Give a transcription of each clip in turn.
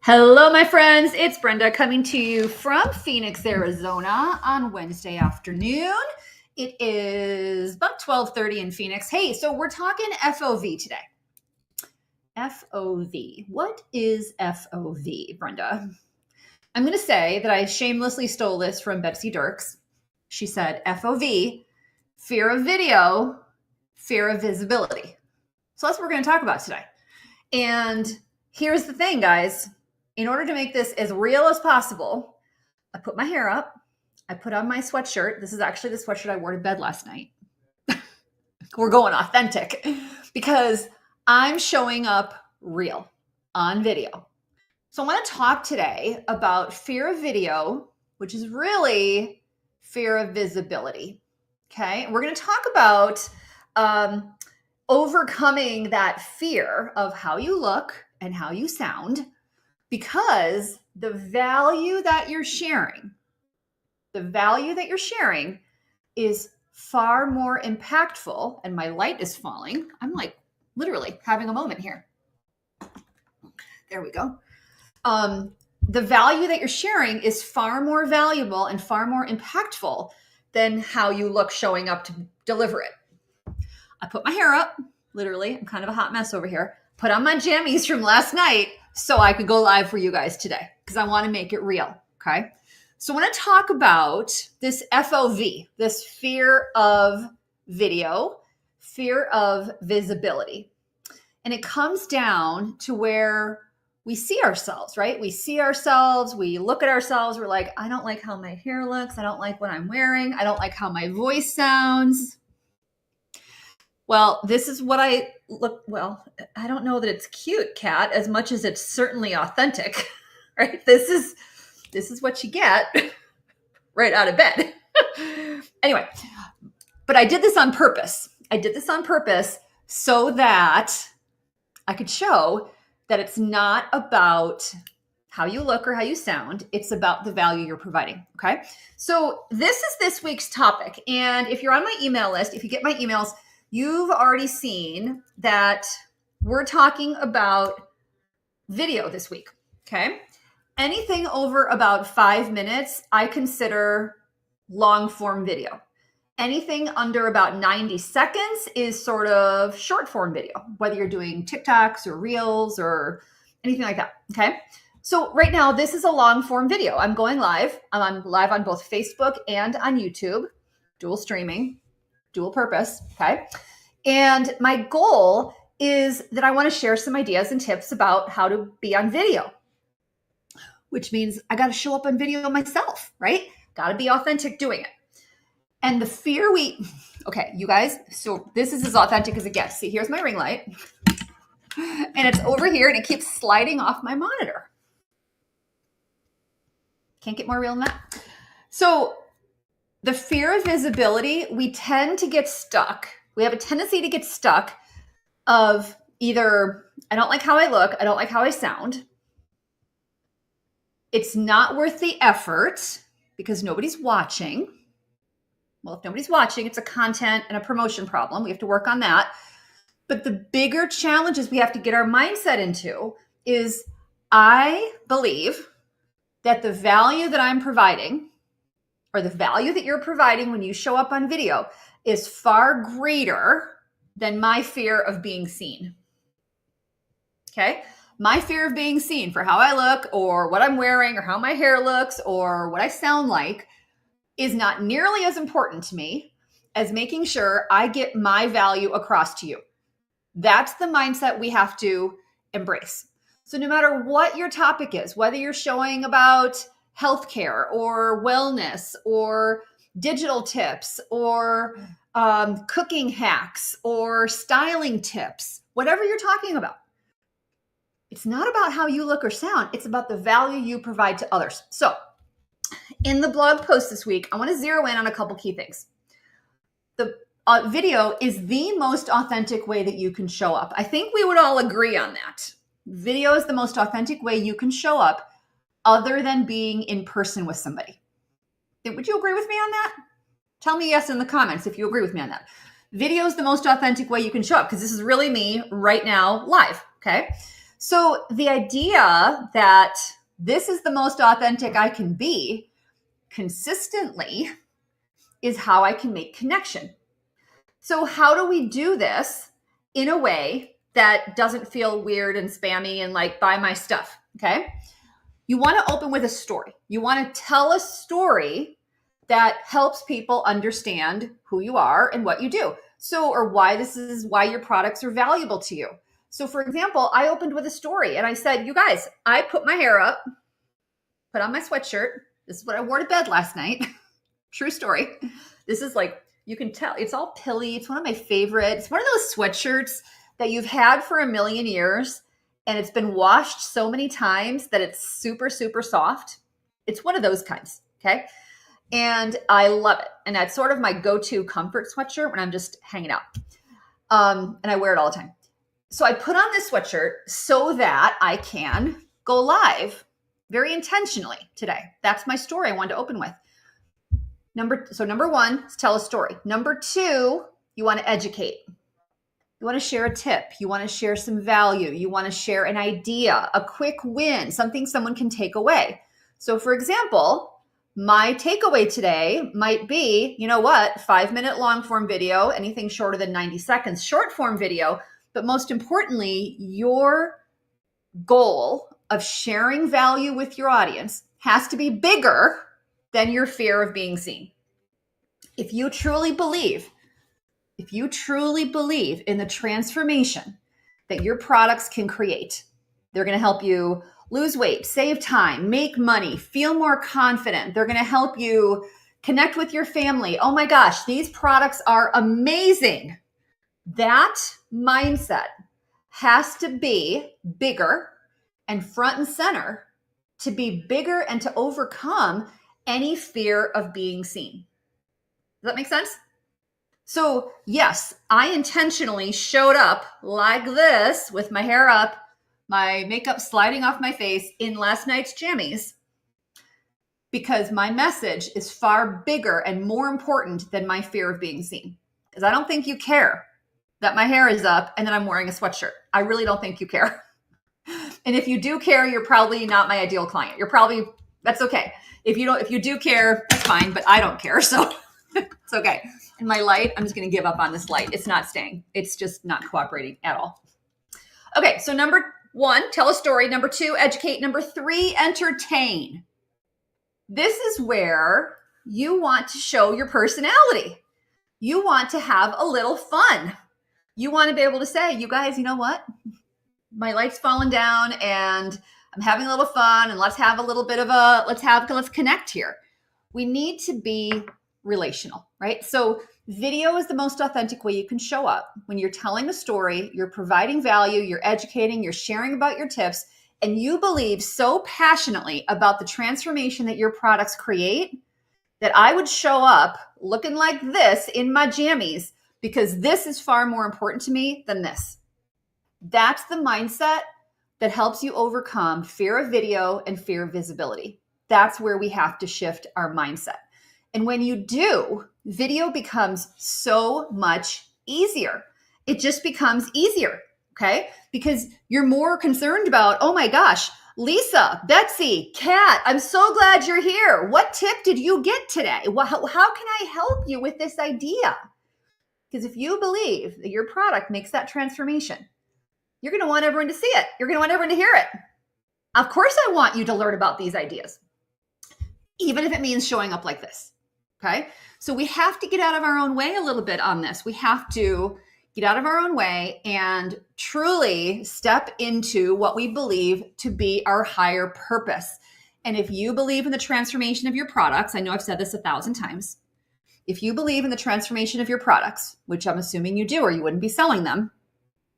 Hello, my friends. It's Brenda coming to you from Phoenix, Arizona on Wednesday afternoon. It is about 12:30 in Phoenix. Hey, so we're talking FOV today. FOV. What is FOV, Brenda? I'm going to say that I shamelessly stole this from Betsy Dirks. She said FOV, fear of video, fear of visibility. So that's what we're going to talk about today. And here's the thing, guys. In order to make this as real as possible, I put my hair up. I put on my sweatshirt. This is actually the sweatshirt I wore to bed last night. We're going authentic because I'm showing up real on video. So I want to talk today about fear of video, which is really fear of visibility. Okay. We're going to talk about overcoming that fear of how you look and how you sound, because the value that you're sharing is far more impactful. And my light is falling. I'm like literally having a moment here. There we go. The value that you're sharing is far more valuable and far more impactful than how you look showing up to deliver it. I put my hair up, literally. I'm kind of a hot mess over here. Put on my jammies from last night so I could go live for you guys today because I want to make it real, okay? So I want to talk about this FOV, this fear of video, fear of visibility. And it comes down to where we see ourselves, right? We see ourselves, we look at ourselves, we're like, I don't like how my hair looks, I don't like what I'm wearing, I don't like how my voice sounds. Well, this is what I look, well, I don't know that it's cute, Kat, as much as it's certainly authentic, right? This is what you get right out of bed. Anyway, but I did this on purpose. I did this on purpose so that I could show that it's not about how you look or how you sound. It's about the value you're providing, okay? So this is this week's topic. And if you're on my email list, if you get my emails, you've already seen that we're talking about video this week, okay? Anything over about 5 minutes, I consider long form video. Anything under about 90 seconds is sort of short form video, whether you're doing TikToks or Reels or anything like that, okay? So right now, this is a long form video. I'm going live. I'm live on both Facebook and on YouTube, dual streaming. Dual purpose, okay? And my goal is that I want to share some ideas and tips about how to be on video, which means I got to show up on video myself, right? Got to be authentic doing it. And the fear okay, you guys, so this is as authentic as it gets. See, here's my ring light. And it's over here and it keeps sliding off my monitor. Can't get more real than that. So the fear of visibility, we tend to get stuck. We have a tendency to get stuck of either, I don't like how I look, I don't like how I sound. It's not worth the effort because nobody's watching. Well, if nobody's watching, it's a content and a promotion problem. We have to work on that. But the bigger challenges we have to get our mindset into is I believe that the value that I'm providing, or the value that you're providing when you show up on video, is far greater than my fear of being seen. Okay? My fear of being seen for how I look or what I'm wearing or how my hair looks or what I sound like is not nearly as important to me as making sure I get my value across to you. That's the mindset we have to embrace. So no matter what your topic is, whether you're showing about healthcare or wellness or digital tips or cooking hacks or styling tips, whatever you're talking about, it's not about how you look or sound. It's about the value you provide to others. So in the blog post this week, I want to zero in on a couple key things. The video is the most authentic way that you can show up. I think we would all agree on that. Video is the most authentic way you can show up other than being in person with somebody. Would you agree with me on that? Tell me yes in the comments if you agree with me on that. Video is the most authentic way you can show up because this is really me right now live, okay? So the idea that this is the most authentic I can be consistently is how I can make connection. So how do we do this in a way that doesn't feel weird and spammy and like buy my stuff? Okay. You want to open with a story. You want to tell a story that helps people understand who you are and what you do. So, or why your products are valuable to you. So for example, I opened with a story and I said, you guys, I put my hair up, put on my sweatshirt. This is what I wore to bed last night. True story. This is like, you can tell it's all pilly. It's one of my favorites. It's one of those sweatshirts that you've had for a million years and it's been washed so many times that it's super, super soft. It's one of those kinds. Okay. And I love it. And that's sort of my go-to comfort sweatshirt when I'm just hanging out. And I wear it all the time. So I put on this sweatshirt so that I can go live very intentionally today. That's my story I wanted to open with. Number one is tell a story. Number two, you want to educate. You want to share a tip. You want to share some value. You want to share an idea, a quick win, something someone can take away. So for example, my takeaway today might be, you know what, 5-minute long form video, anything shorter than 90 seconds, short form video. But most importantly, your goal of sharing value with your audience has to be bigger than your fear of being seen. If you truly believe in the transformation that your products can create, they're going to help you lose weight, save time, make money, feel more confident. They're going to help you connect with your family. Oh my gosh, these products are amazing. That mindset has to be bigger and front and center to be bigger and to overcome any fear of being seen. Does that make sense? So yes, I intentionally showed up like this with my hair up, my makeup sliding off my face in last night's jammies because my message is far bigger and more important than my fear of being seen. Because I don't think you care that my hair is up and that I'm wearing a sweatshirt. I really don't think you care. And if you do care, you're probably not my ideal client. That's okay. If you do care, that's fine, but I don't care. So it's okay. And my light, I'm just going to give up on this light. It's not staying. It's just not cooperating at all. Okay. So number one, tell a story. Number two, educate. Number three, entertain. This is where you want to show your personality. You want to have a little fun. You want to be able to say, you guys, you know what? My light's falling down and I'm having a little fun and let's have a little bit of let's connect here. We need to be relational, right? So video is the most authentic way you can show up. When you're telling a story, you're providing value, you're educating, you're sharing about your tips, and you believe so passionately about the transformation that your products create that I would show up looking like this in my jammies because this is far more important to me than this. That's the mindset that helps you overcome fear of video and fear of visibility. That's where we have to shift our mindset. And when you do, video becomes so much easier. It just becomes easier, okay? Because you're more concerned about, oh my gosh, Lisa, Betsy, Kat, I'm so glad you're here. What tip did you get today? How can I help you with this idea? Because if you believe that your product makes that transformation, you're going to want everyone to see it. You're going to want everyone to hear it. Of course, I want you to learn about these ideas, even if it means showing up like this. Okay. So we have to get out of our own way a little bit on this. We have to get out of our own way and truly step into what we believe to be our higher purpose. And if you believe in the transformation of your products, I know I've said this 1,000 times. If you believe in the transformation of your products, which I'm assuming you do, or you wouldn't be selling them.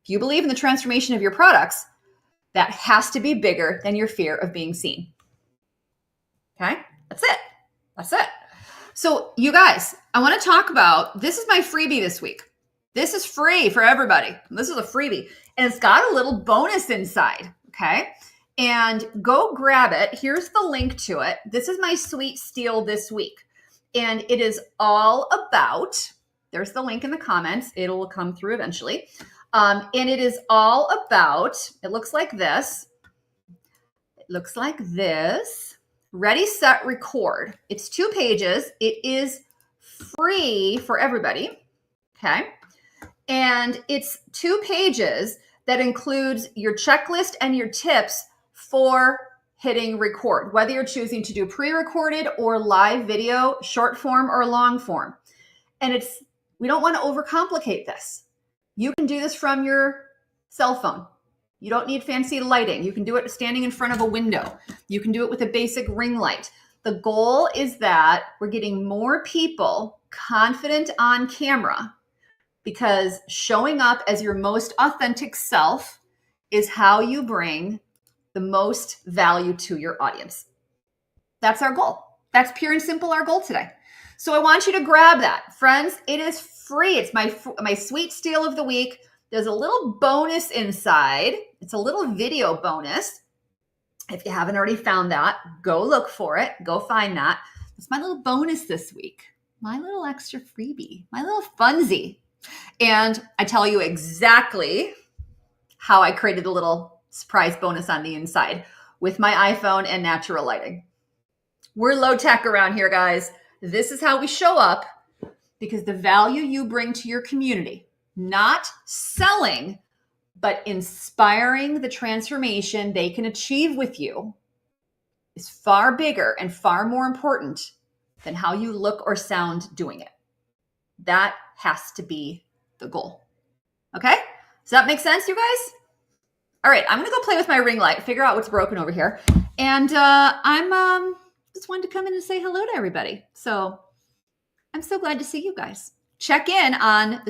If you believe in the transformation of your products, that has to be bigger than your fear of being seen. Okay. That's it. That's it. So you guys, I want to talk about, this is my freebie this week. This is free for everybody. This is a freebie and it's got a little bonus inside. Okay. And go grab it. Here's the link to it. This is my sweet steal this week. And it is all about, there's the link in the comments. It'll come through eventually. And it is all about, it looks like this. It looks like this. Ready, set, record. It's 2 pages. It is free for everybody. Okay. And it's 2 pages that includes your checklist and your tips for hitting record, whether you're choosing to do pre-recorded or live video, short form or long form. And we don't want to overcomplicate this. You can do this from your cell phone. You don't need fancy lighting. You can do it standing in front of a window. You can do it with a basic ring light. The goal is that we're getting more people confident on camera, because showing up as your most authentic self is how you bring the most value to your audience. That's our goal. That's pure and simple our goal today. So I want you to grab that. Friends, it is free. It's my sweet steal of the week. There's a little bonus inside. It's a little video bonus. If you haven't already found that, go look for it. Go find that. It's my little bonus this week. My little extra freebie. My little funsie. And I tell you exactly how I created a little surprise bonus on the inside with my iPhone and natural lighting. We're low tech around here, guys. This is how we show up, because the value you bring to your community, not selling, but inspiring the transformation they can achieve with you, is far bigger and far more important than how you look or sound doing it. That has to be the goal. Okay? Does that make sense, you guys? All right, I'm gonna go play with my ring light, figure out what's broken over here. And I'm just wanted to come in and say hello to everybody. So I'm so glad to see you guys. Check in on the